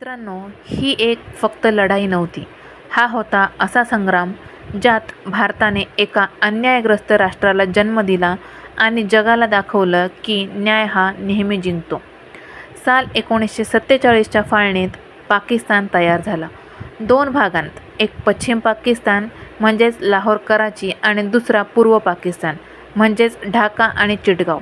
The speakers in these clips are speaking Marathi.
मित्रांनो, ही एक फक्त लढाई नव्हती. हा होता असा संग्राम ज्यात भारताने एका अन्यायग्रस्त राष्ट्राला जन्म दिला आणि जगाला दाखवलं की न्याय हा नेहमी जिंकतो. साल 1947च्या फाळणीत पाकिस्तान तयार झाला. दोन भागांत, एक पश्चिम पाकिस्तान म्हणजेच लाहोर कराची आणि दुसरा पूर्व पाकिस्तान म्हणजेच ढाका आणि चिटगाव.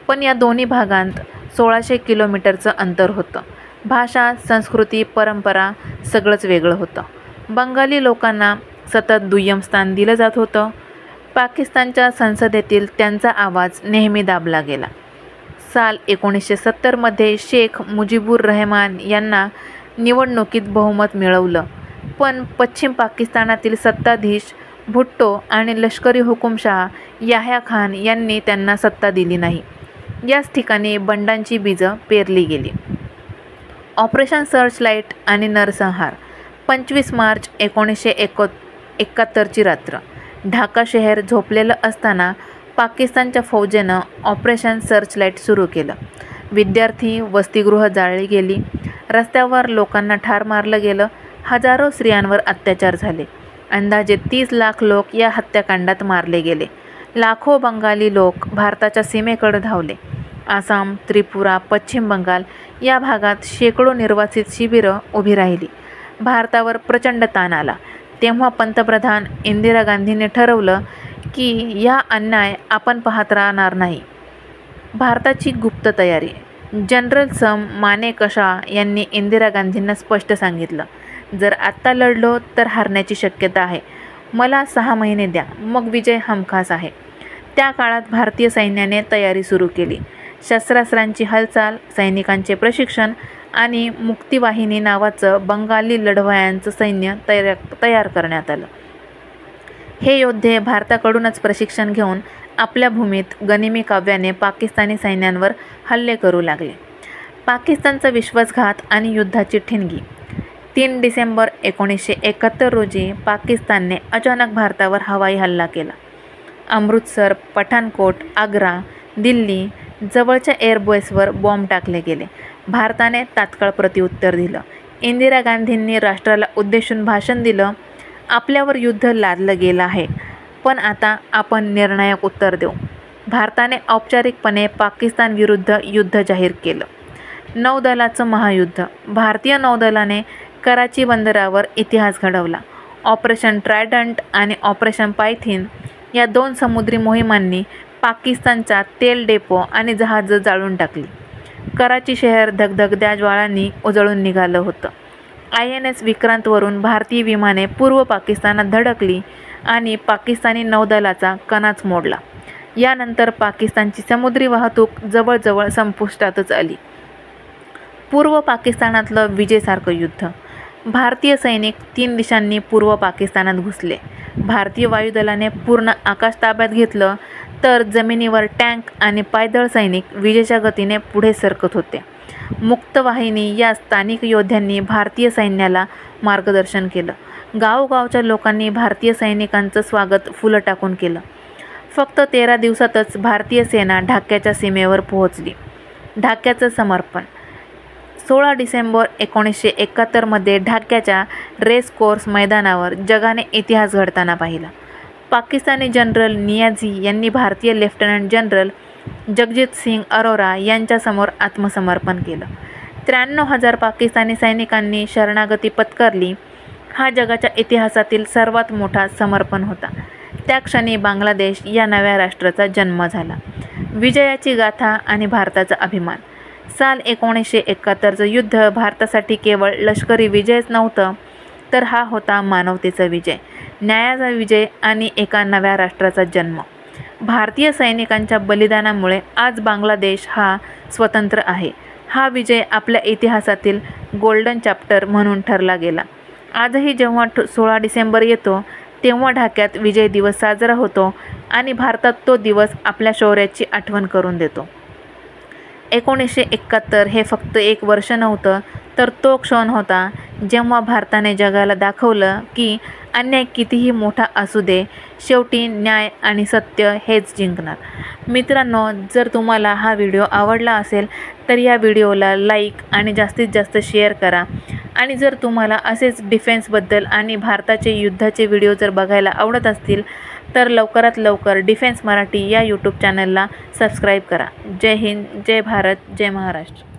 पण या दोन्ही भागांत 1600 किलोमीटरचं अंतर होतं. भाषा, संस्कृती, परंपरा सगळंच वेगळं होतं. बंगाली लोकांना सतत दुय्यम स्थान दिलं जात होतं. पाकिस्तानच्या संसदेतील त्यांचा आवाज नेहमी दाबला गेला. साल 1970मध्ये शेख मुजीबुर रहमान यांना निवडणुकीत बहुमत मिळवलं, पण पश्चिम पाकिस्तानातील सत्ताधीश भुट्टो आणि लष्करी हुकुमशाह याह्या खान यांनी त्यांना सत्ता दिली नाही. याच ठिकाणी बंडांची बीजं पेरली गेली. ऑपरेशन सर्चलाईट आणि नरसंहार. 25 मार्च 1971ची रात्र. ढाका शहर झोपलेलं असताना पाकिस्तानच्या फौजेनं ऑपरेशन सर्चलाईट सुरू केलं. विद्यार्थी, वसतिगृह जाळली गेली. रस्त्यावर लोकांना ठार मारलं गेलं. हजारो स्त्रियांवर अत्याचार झाले. अंदाजे 30 लाख लोक या हत्याकांडात मारले गेले. लाखो बंगाली लोक भारताच्या सीमेकडे धावले. आसाम, त्रिपुरा, पश्चिम बंगाल या भागात शेकडो निर्वासित शिबिरं उभी राहिली. भारतावर प्रचंड ताण आला. तेव्हा पंतप्रधान इंदिरा गांधींनी ठरवलं की या अन्याय आपण पाहत राहणार नाही. भारताची गुप्त तयारी. जनरल सम मानेकशॉ यांनी इंदिरा गांधींना स्पष्ट सांगितलं, जर आत्ता लढलो तर हारण्याची शक्यता आहे. मला 6 महिने द्या, मग विजय हमखास आहे. त्या काळात भारतीय सैन्याने तयारी सुरू केली. शस्त्रास्त्रांची हालचाल, सैनिकांचे प्रशिक्षण आणि मुक्तिवाहिनी नावाचं बंगाली लढवयांचं सैन्य तयार करण्यात आलं. हे योद्धे भारताकडूनच प्रशिक्षण घेऊन आपल्या भूमीत गनिमी काव्याने पाकिस्तानी सैन्यांवर हल्ले करू लागले. पाकिस्तानचा विश्वासघात आणि युद्धाची ठिणगी. 3 डिसेंबर 1971 रोजी पाकिस्तानने अचानक भारतावर हवाई हल्ला केला. अमृतसर, पठाणकोट, आग्रा, दिल्ली जवळच्या एअरबेसवर बॉम्ब टाकले गेले. भारताने तात्काळ प्रत्युत्तर दिलं. इंदिरा गांधींनी राष्ट्राला उद्देशून भाषण दिलं, आपल्यावर युद्ध लादलं गेलं आहे, पण आता आपण निर्णायक उत्तर देऊ. भारताने औपचारिकपणे पाकिस्तानविरुद्ध युद्ध जाहीर केलं. नौदलाचं महायुद्ध. भारतीय नौदलाने कराची बंदरावर इतिहास घडवला. ऑपरेशन ट्रायडंट आणि ऑपरेशन पायथीन या 2 समुद्री मोहिमांनी पाकिस्तानचा तेल डेपो आणि जहाजं जाळून टाकली. कराची शहर धगधगत्या ज्वाळांनी उजळून निघालं होतं. INS विक्रांतवरून भारतीय विमाने पूर्व पाकिस्तानात धडकली आणि पाकिस्तानी नौदलाचा कणाच मोडला. यानंतर पाकिस्तानची समुद्री वाहतूक जवळजवळ संपुष्टातच आली. पूर्व पाकिस्तानातलं विजेसारखं युद्ध. भारतीय सैनिक 3 दिशांनी पूर्व पाकिस्तानात घुसले. भारतीय वायुदलाने पूर्ण आकाश ताब्यात घेतलं, तर जमिनीवर टँक आणि पायदळ सैनिक विजेच्या गतीने पुढे सरकत होते. मुक्तवाहिनी या स्थानिक योद्ध्यांनी भारतीय सैन्याला मार्गदर्शन केलं. गावोगावच्या लोकांनी भारतीय सैनिकांचं स्वागत फुलं टाकून केलं. फक्त 13 दिवसातच भारतीय सेना ढाक्याच्या सीमेवर पोहोचली. ढाक्याचं समर्पण. 16 डिसेंबर 1971मध्ये ढाक्याच्या रेस कोर्स मैदानावर जगाने इतिहास घडताना पाहिला. पाकिस्तानी जनरल नियाझी यांनी भारतीय लेफ्टनंट जनरल जगजीत सिंग अरोरा यांच्यासमोर आत्मसमर्पण केलं. 93,000 पाकिस्तानी सैनिकांनी शरणागती पत्करली. हा जगाच्या इतिहासातील सर्वात मोठा समर्पण होता. त्या क्षणी बांगलादेश या नव्या राष्ट्राचा जन्म झाला. विजयाची गाथा आणि भारताचा अभिमान. साल 1971चं युद्ध भारतासाठी केवळ लष्करी विजयच नव्हतं, तर हा होता मानवतेचा विजय, न्यायाचा विजय आणि एका नव्या राष्ट्राचा जन्म. भारतीय सैनिकांच्या बलिदानामुळे आज बांगलादेश हा स्वतंत्र आहे. हा विजय आपल्या इतिहासातील गोल्डन चॅप्टर म्हणून ठरला गेला. आजही जेव्हा 16 डिसेंबर येतो, तेव्हा ढाक्यात विजय दिवस साजरा होतो आणि भारतात तो दिवस आपल्या शौर्याची आठवण करून देतो. 1971 हे फक्त एक वर्ष नव्हतं, तर तो क्षण होता जेव्हा भारताने जगाला दाखवलं की अन्याय कितीही मोठा असू दे, शेवटी न्याय आणि सत्य हेच जिंकणार. मित्रांनो, जर तुम्हाला हा व्हिडिओ आवडला असेल तर या व्हिडिओला लाईक आणि जास्तीत जास्त शेअर करा आणि जर तुम्हाला असेच डिफेन्सबद्दल आणि भारताचे युद्धाचे व्हिडिओ जर बघायला आवडत असतील तर लवकरात लवकर डिफेन्स मराठी या यूट्यूब चॅनलला सबस्क्राईब करा. जय हिंद, जय भारत, जय महाराष्ट्र.